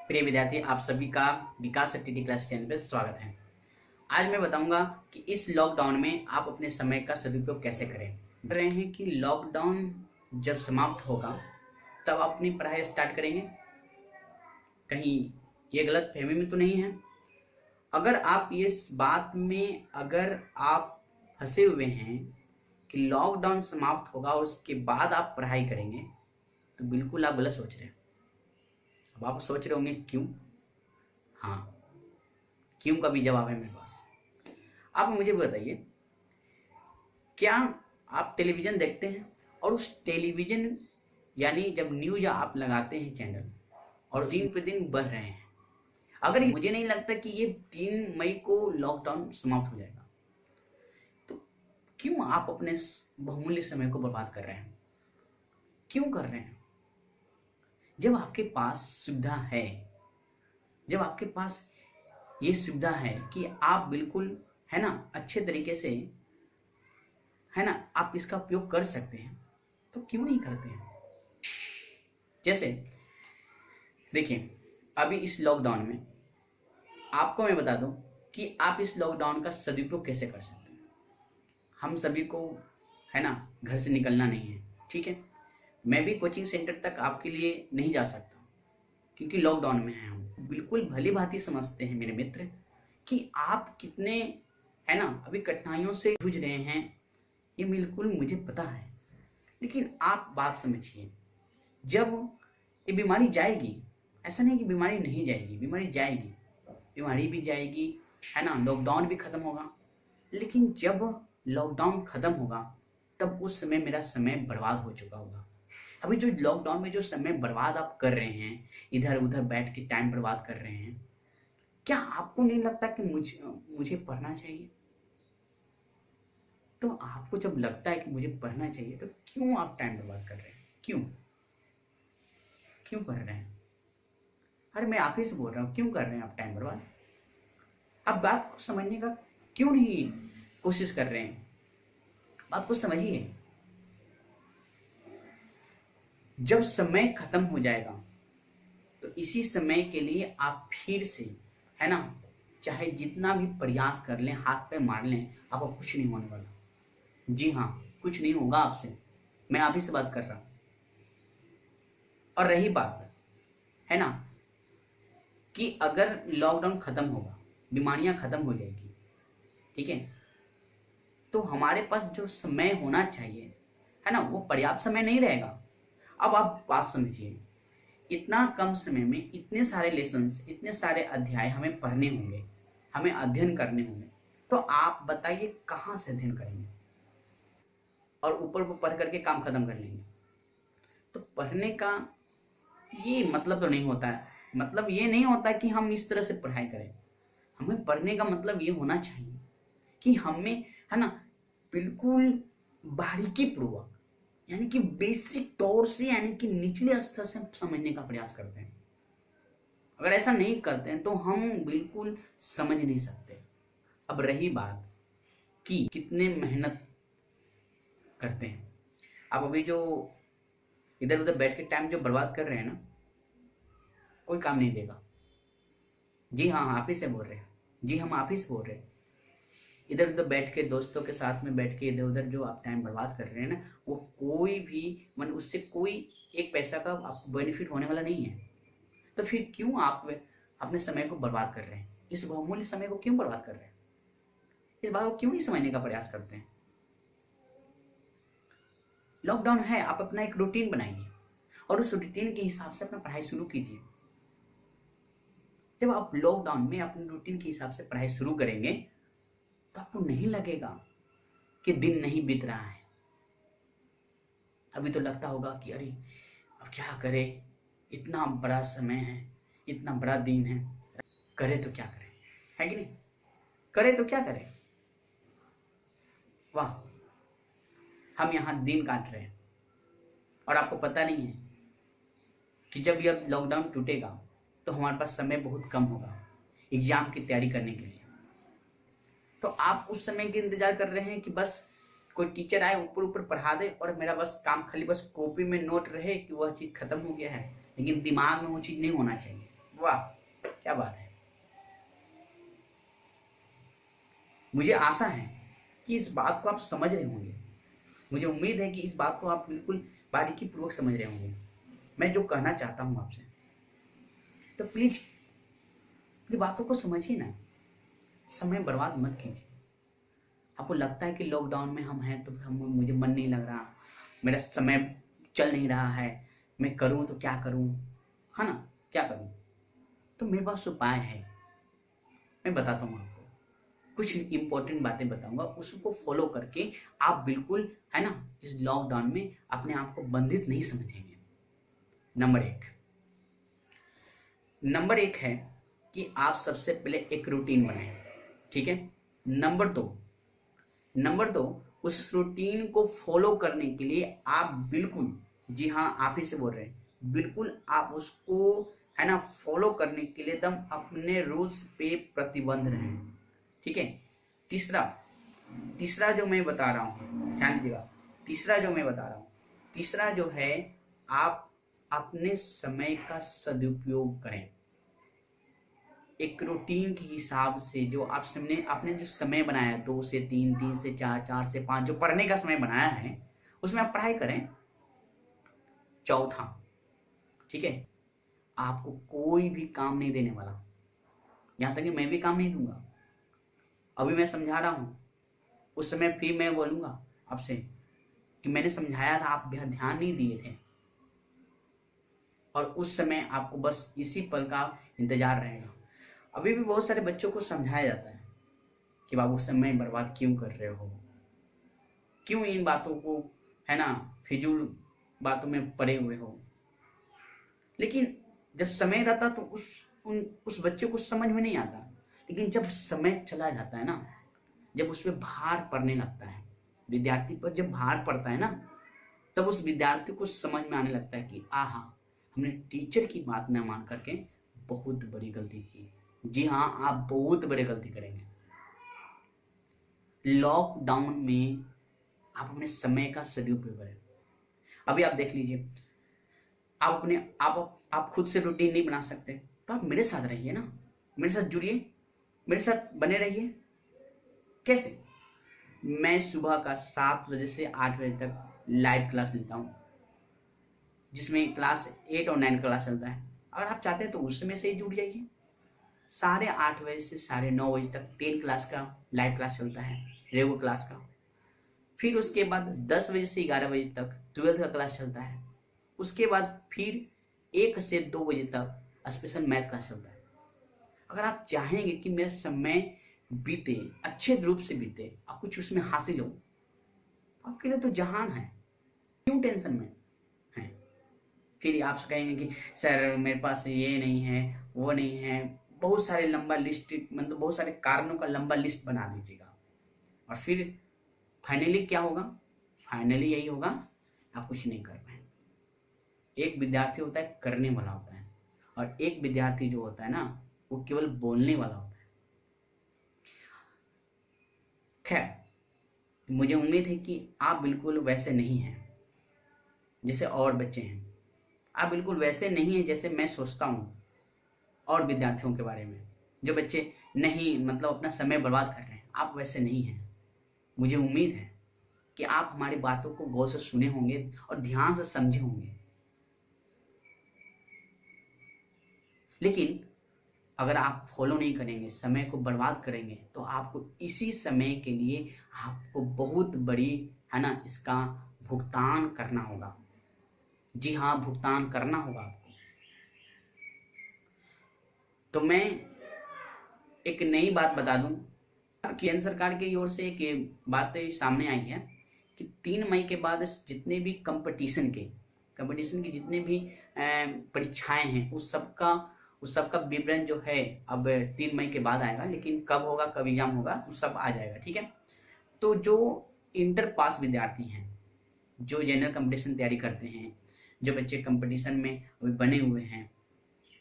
प्रिय विद्यार्थी, आप सभी का विकास टीटी क्लास चैनल पर स्वागत है। आज मैं बताऊंगा कि इस लॉकडाउन में आप अपने समय का सदुपयोग कैसे करें। कह रहे हैं कि लॉकडाउन जब समाप्त होगा तब आप अपनी पढ़ाई स्टार्ट करेंगे। कहीं ये गलत फहमी में तो नहीं है? अगर आप इस बात में आप फंसे हुए हैं कि लॉकडाउन समाप्त होगा और उसके बाद आप पढ़ाई करेंगे, तो बिल्कुल आप गलत सोच रहे हैं। अब आप सोच रहे होंगे क्यों? हाँ, क्यों का भी जवाब है मेरे पास। आप मुझे बताइए, क्या आप टेलीविज़न देखते हैं और उस टेलीविज़न यानी जब न्यूज़ आप लगाते हैं चैनल और दिन पे दिन बढ़ रहे हैं, अगर मुझे नहीं लगता कि ये 3 मई को लॉकडाउन समाप्त हो जाएगा, तो क्यों आप अपने बहुमूल्य समय को बर्बाद कर रहे हैं? क्यों कर रहे हैं? जब आपके पास सुविधा है, जब आपके पास ये सुविधा है कि आप बिल्कुल है ना अच्छे तरीके से है ना आप इसका उपयोग कर सकते हैं, तो क्यों नहीं करते हैं? जैसे देखिए, अभी इस लॉकडाउन में आपको मैं बता दूं कि आप इस लॉकडाउन का सदुपयोग कैसे कर सकते हैं। हम सभी को है ना घर से निकलना नहीं है, ठीक है। मैं भी कोचिंग सेंटर तक आपके लिए नहीं जा सकता क्योंकि लॉकडाउन में हैं हम। बिल्कुल भली भांति समझते हैं मेरे मित्र कि आप कितने है ना अभी कठिनाइयों से जूझ रहे हैं, ये बिल्कुल मुझे पता है। लेकिन आप बात समझिए, जब ये बीमारी जाएगी, ऐसा नहीं कि बीमारी नहीं जाएगी, बीमारी जाएगी, बीमारी भी जाएगी है ना, लॉकडाउन भी खत्म होगा। लेकिन जब लॉकडाउन खत्म होगा तब उस समय मेरा समय बर्बाद हो चुका होगा। अभी जो लॉकडाउन में जो समय बर्बाद आप कर रहे हैं, इधर उधर बैठ के टाइम बर्बाद कर रहे हैं, क्या आपको नहीं लगता कि मुझे पढ़ना चाहिए? तो आपको जब लगता है कि मुझे पढ़ना चाहिए, तो क्यों आप टाइम बर्बाद कर रहे हैं? क्यों क्यों कर रहे हैं? अरे मैं आप ही से बोल रहा हूँ, क्यों कर रहे हैं आप टाइम बर्बाद? आप बात को समझने का क्यों नहीं कोशिश कर रहे हैं? बात को समझिए। जब समय खत्म हो जाएगा तो इसी समय के लिए आप फिर से है ना, चाहे जितना भी प्रयास कर लें, हाथ पे मार लें, आपको कुछ नहीं होने वाला। जी हाँ, कुछ नहीं होगा आपसे। मैं आप ही से बात कर रहा हूं। और रही बात है ना कि अगर लॉकडाउन खत्म होगा, बीमारियां खत्म हो जाएगी, ठीक है, तो हमारे पास जो समय होना चाहिए है ना, वो पर्याप्त समय नहीं रहेगा। अब आप बात समझिए, इतना कम समय में इतने सारे लेसन्स, इतने सारे अध्याय हमें पढ़ने होंगे, हमें अध्ययन करने होंगे, तो आप बताइए कहाँ से अध्ययन करेंगे? और ऊपर वो पढ़ करके काम खत्म कर लेंगे। तो पढ़ने का ये मतलब तो नहीं होता है, मतलब ये नहीं होता कि हम इस तरह से पढ़ाई करें। हमें पढ़ने का मतलब ये होना चाहिए कि हमें है ना बिल्कुल बारीकी पूर्वक, यानी कि बेसिक तौर से, यानी कि निचले स्तर से समझने का प्रयास करते हैं। अगर ऐसा नहीं करते हैं तो हम बिल्कुल समझ नहीं सकते। अब रही बात कि कितने मेहनत करते हैं, आप अभी जो इधर उधर बैठ के टाइम जो बर्बाद कर रहे हैं ना, कोई काम नहीं देगा। जी हाँ, आप ही से बोल रहे हैं। जी हम आप ही से बोल रहे हैं। इधर उधर बैठ के दोस्तों के साथ में बैठ के इधर उधर जो आप टाइम बर्बाद कर रहे हैं ना, वो कोई भी मतलब उससे कोई एक पैसा का आपको बेनिफिट होने वाला नहीं है। तो फिर क्यों आप अपने समय को बर्बाद कर रहे हैं? इस बहुमूल्य समय को क्यों बर्बाद कर रहे हैं? इस बात को क्यों नहीं समझने का प्रयास करते हैं? लॉकडाउन है, आप अपना एक रूटीन बनाइए और उस रूटीन के हिसाब से अपना पढ़ाई शुरू कीजिए। जब आप लॉकडाउन में अपने रूटीन के हिसाब से पढ़ाई शुरू करेंगे तो आपको नहीं लगेगा कि दिन नहीं बीत रहा है। अभी तो लगता होगा कि अरे अब क्या करें, इतना बड़ा समय है, इतना बड़ा दिन है, करें तो क्या करें, है कि नहीं? करें तो क्या करें? वाह, हम यहाँ दिन काट रहे हैं और आपको पता नहीं है कि जब यह लॉकडाउन टूटेगा तो हमारे पास समय बहुत कम होगा एग्जाम की तैयारी करने के लिए। तो आप उस समय के इंतजार कर रहे हैं कि बस कोई टीचर आए, ऊपर ऊपर पढ़ा दे और मेरा बस काम खाली बस कॉपी में नोट रहे कि वह चीज़ खत्म हो गया है, लेकिन दिमाग में वो चीज़ नहीं होना चाहिए। वाह, क्या बात है। मुझे आशा है कि इस बात को आप समझ रहे होंगे। मुझे उम्मीद है कि इस बात को आप बिल्कुल बारीकी पूर्वक समझ रहे होंगे मैं जो कहना चाहता हूं आपसे। तो प्लीज अपनी बातों को समझिए ना, समय बर्बाद मत कीजिए। आपको लगता है कि लॉकडाउन में हम हैं तो मुझे मन नहीं लग रहा, मेरा समय चल नहीं रहा है, मैं करूं तो क्या करूं, है ना, क्या करूं। तो मेरे पास उपाय है, मैं बताता हूं आपको। कुछ इंपॉर्टेंट बातें बताऊंगा, उसको फॉलो करके आप बिल्कुल, है ना, इस लॉकडाउन में अपने आप को बंधित नहीं समझेंगे। नंबर एक है कि आप सबसे पहले एक रूटीन बनाएं, ठीक है। नंबर दो, उस रूटीन को फॉलो करने के लिए आप बिल्कुल, जी हाँ आप ही से बोल रहे हैं, बिल्कुल आप उसको, है ना, फॉलो करने के लिए एकदम अपने रूल्स पे प्रतिबंध रहें, ठीक है। तीसरा तीसरा जो मैं बता रहा हूँ, ध्यान दीजिएगा, तीसरा जो है, आप अपने समय का सदुपयोग करें। एक रूटीन के हिसाब से जो आपने जो समय बनाया है, 2 से 3, 3 से 4, 4 से 5, जो पढ़ने का समय बनाया है उसमें आप पढ़ाई करें। चौथा, ठीक है, आपको कोई भी काम नहीं देने वाला, यहां तक कि मैं भी काम नहीं दूंगा। अभी मैं समझा रहा हूं, उस समय फिर मैं बोलूंगा आपसे कि मैंने समझाया था, आप ध्यान नहीं दिए थे, और उस समय आपको बस इसी पल का इंतजार रहेगा। अभी भी बहुत सारे बच्चों को समझाया जाता है कि बाबू समय बर्बाद क्यों कर रहे हो, क्यों इन बातों को, है ना, फिजूल बातों में पड़े हुए हो। लेकिन जब समय रहता तो उस बच्चे को समझ में नहीं आता, लेकिन जब समय चला जाता है ना, जब उस पर भार पड़ने लगता है, विद्यार्थी पर जब भार पड़ता है ना, तब उस विद्यार्थी को समझ में आने लगता है कि आहा, हमने टीचर की बात न मान करके बहुत बड़ी गलती की। जी हाँ, आप बहुत बड़ी गलती करेंगे। लॉकडाउन में आप अपने समय का सदुपयोग करें। अभी आप देख लीजिए, आप खुद से रूटीन नहीं बना सकते तो आप मेरे साथ रहिए ना, मेरे साथ जुड़िए, मेरे साथ बने रहिए। कैसे? मैं सुबह का 7 बजे से 8 बजे तक लाइव क्लास लेता हूँ, जिसमें क्लास 8 और 9 क्लास चलता है। अगर आप चाहते हैं तो उस समय से ही जुड़ जाइए। 8:30 बजे से 9:30 बजे तक 3 क्लास का लाइव क्लास चलता है, रेगुलर क्लास का। फिर उसके बाद 10 बजे से 11 बजे तक 12th का क्लास चलता है। उसके बाद फिर 1 से 2 बजे तक स्पेशल मैथ क्लास चलता है। अगर आप चाहेंगे कि मेरा समय बीते, अच्छे रूप से बीते और कुछ उसमें हासिल हो, तो आपके लिए तो जहान है, क्यों टेंशन में है। फिर आप कहेंगे कि सर मेरे पास ये नहीं है, वो नहीं है, बहुत सारे लंबा लिस्ट, मतलब बहुत सारे कारणों का लंबा लिस्ट बना दीजिएगा, और फिर फाइनली क्या होगा? फाइनली यही होगा, आप कुछ नहीं कर पाए। एक विद्यार्थी होता है करने वाला होता है, और एक विद्यार्थी जो होता है ना, वो केवल बोलने वाला होता है। खैर, मुझे उम्मीद है कि आप बिल्कुल वैसे नहीं हैं जैसे और बच्चे हैं, आप बिल्कुल वैसे नहीं हैं जैसे मैं सोचता हूँ और विद्यार्थियों के बारे में, जो बच्चे नहीं, मतलब अपना समय बर्बाद कर रहे हैं। आप वैसे नहीं हैं। मुझे उम्मीद है कि आप हमारी बातों को गौर से सुने होंगे और ध्यान से समझे होंगे। लेकिन अगर आप फॉलो नहीं करेंगे, समय को बर्बाद करेंगे, तो आपको इसी समय के लिए आपको बहुत बड़ी, है ना, इसका भुगतान करना होगा। जी हाँ, भुगतान करना होगा आपको। तो मैं एक नई बात बता दूं, केंद्र सरकार की ओर से एक बात सामने आई है कि 3 मई के बाद जितने भी कंपटीशन की जितने भी परीक्षाएं हैं, उस सबका विवरण जो है अब 3 मई के बाद आएगा। लेकिन कब होगा, कब एग्जाम होगा, उस सब आ जाएगा, ठीक है। तो जो इंटर पास विद्यार्थी हैं, जो जनरल कंपटीशन तैयारी करते हैं, जो बच्चे कंपटीशन में अभी बने हुए हैं,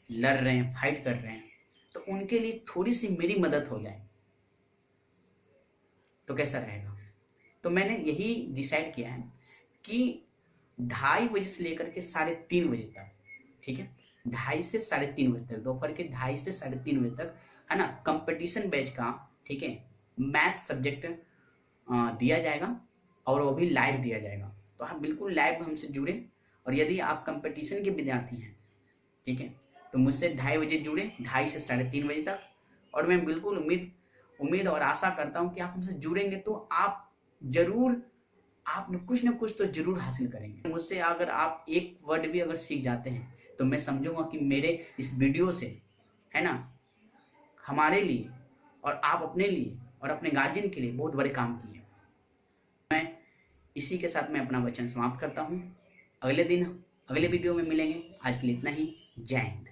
लड़ रहे हैं, फाइट कर रहे हैं, तो उनके लिए थोड़ी सी मेरी मदद हो जाए तो कैसा रहेगा। तो मैंने यही डिसाइड किया है कि 2:30 बजे से लेकर के 3:30 बजे तक, ठीक है, 2:30 से 3:30 बजे तक, दोपहर के 2:30 से 3:30 बजे तक, है ना, कंपटीशन बैच का, ठीक है, मैथ सब्जेक्ट दिया जाएगा और वो भी लाइव दिया जाएगा। तो आप बिल्कुल लाइव हमसे जुड़े, और यदि आप कंपटीशन के विद्यार्थी हैं, ठीक है, तो मुझसे 2:30 बजे जुड़े, 2:30 से 3:30 बजे तक। और मैं बिल्कुल उम्मीद और आशा करता हूँ कि आप हमसे जुड़ेंगे तो आप जरूर, आप कुछ न कुछ तो जरूर हासिल करेंगे। मुझसे अगर आप एक वर्ड भी अगर सीख जाते हैं तो मैं समझूंगा कि मेरे इस वीडियो से, है ना, हमारे लिए और आप अपने लिए और अपने गार्जियन के लिए बहुत बड़े काम किए। मैं इसी के साथ मैं अपना वचन समाप्त करता हूँ। अगले दिन अगले वीडियो में मिलेंगे। आज के लिए इतना ही। जय हिंद।